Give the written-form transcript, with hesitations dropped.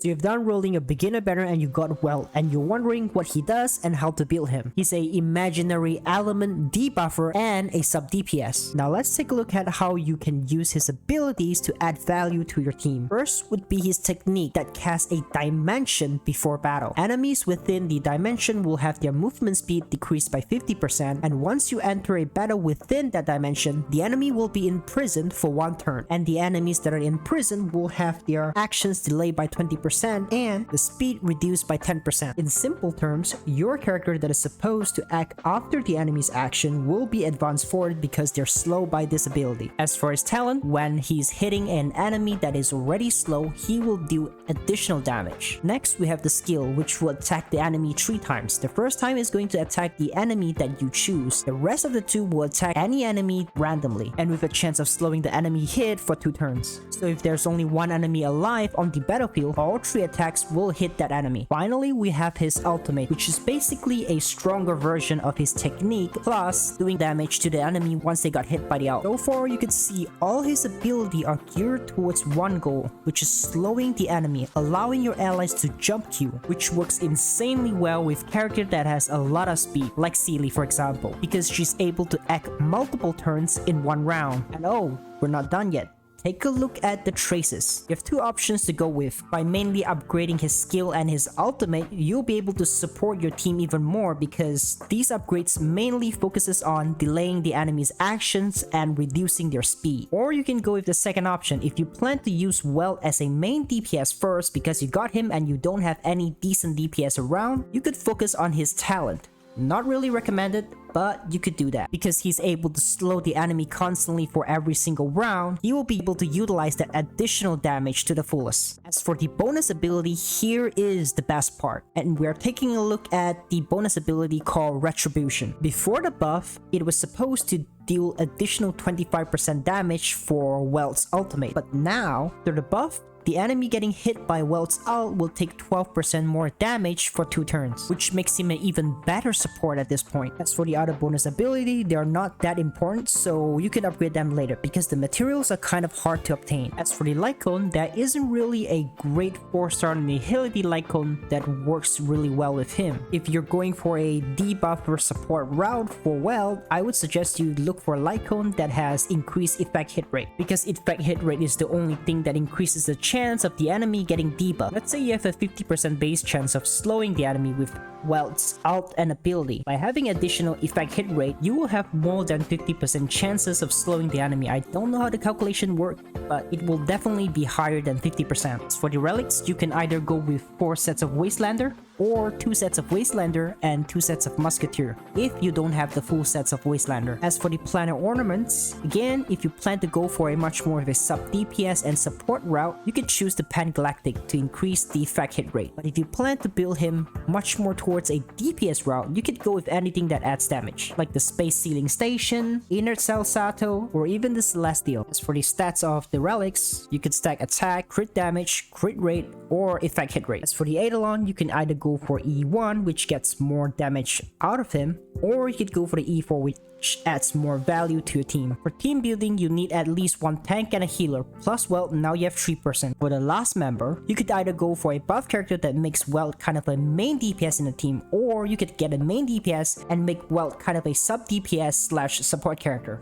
So you've done rolling a beginner banner and you got Welt, and you're wondering what he does and how to build him. He's a imaginary element debuffer and a sub DPS. Now let's take a look at how you can use his abilities to add value to your team. First would be his technique that casts a dimension before battle. Enemies within the dimension will have their movement speed decreased by 50%, and once you enter a battle within that dimension, the enemy will be imprisoned for 1 turn, and the enemies that are in prison will have their actions delayed by 20% and the speed reduced by 10%. In simple terms, your character that is supposed to act after the enemy's action will be advanced forward because they're slow by this ability. As for his talent, when he's hitting an enemy that is already slow, he will do additional damage. Next, we have the skill, which will attack the enemy 3 times. The first time is going to attack the enemy that you choose. The rest of the 2 will attack any enemy randomly, and with a chance of slowing the enemy hit for 2 turns. So if there's only 1 enemy alive on the battlefield, all 3 attacks will hit that enemy. Finally, we have his ultimate, which is basically a stronger version of his technique, plus doing damage to the enemy once they got hit by the ult. So far, you can see all his ability are geared towards one goal, which is slowing the enemy, allowing your allies to jump queue, which works insanely well with character that has a lot of speed, like Seely for example, because she's able to act multiple turns in 1 round. And oh, we're not done yet. Take a look at the traces. You have 2 options to go with. By mainly upgrading his skill and his ultimate, you'll be able to support your team even more because these upgrades mainly focuses on delaying the enemy's actions and reducing their speed. Or you can go with the second option. If you plan to use Welt as a main DPS first because you got him and you don't have any decent DPS around, you could focus on his talent. Not really recommended, but you could do that. Because he's able to slow the enemy constantly for every single round, he will be able to utilize that additional damage to the fullest. As for the bonus ability, here is the best part. And we're taking a look at the bonus ability called Retribution. Before the buff, it was supposed to deal additional 25% damage for Welt's ultimate. But now, through the buff, the enemy getting hit by Welt's ult will take 12% more damage for 2 turns, which makes him an even better support at this point. As for the other bonus ability, they are not that important, so you can upgrade them later because the materials are kind of hard to obtain. As for the Lightcone, there isn't really a great 4-star Nihility Lightcone that works really well with him. If you're going for a debuffer support route for Welt, I would suggest you look for a Lightcone that has increased effect hit rate, because effect hit rate is the only thing that increases the chance of the enemy getting debuffed. Let's say you have a 50% base chance of slowing the enemy with Welt's ult and ability. By having additional effect hit rate, you will have more than 50% chances of slowing the enemy. I don't know how the calculation works, but it will definitely be higher than 50%. As for the relics, you can either go with 4 sets of Wastelander or 2 sets of Wastelander and 2 sets of Musketeer if you don't have the full sets of Wastelander. As for the planet ornaments, again, if you plan to go for a much more of a sub DPS and support route, you can choose the Pan-Galactic to increase the effect hit rate. But if you plan to build him much more towards a DPS route, you could go with anything that adds damage, like the Space Sealing Station, Inner Cell Sato, or even the Celestial. As for the stats of the relics, you could stack attack, crit damage, crit rate, or effect hit rate. As for the Eidolon, you can either go for E1, which gets more damage out of him, or you could go for the E4, which adds more value to your team. For team building, you need at least 1 tank and a healer, plus Welt, now you have 3%. For the last member, you could either go for a buff character that makes Welt kind of a main DPS in the team, or you could get a main DPS and make Welt kind of a sub DPS slash support character.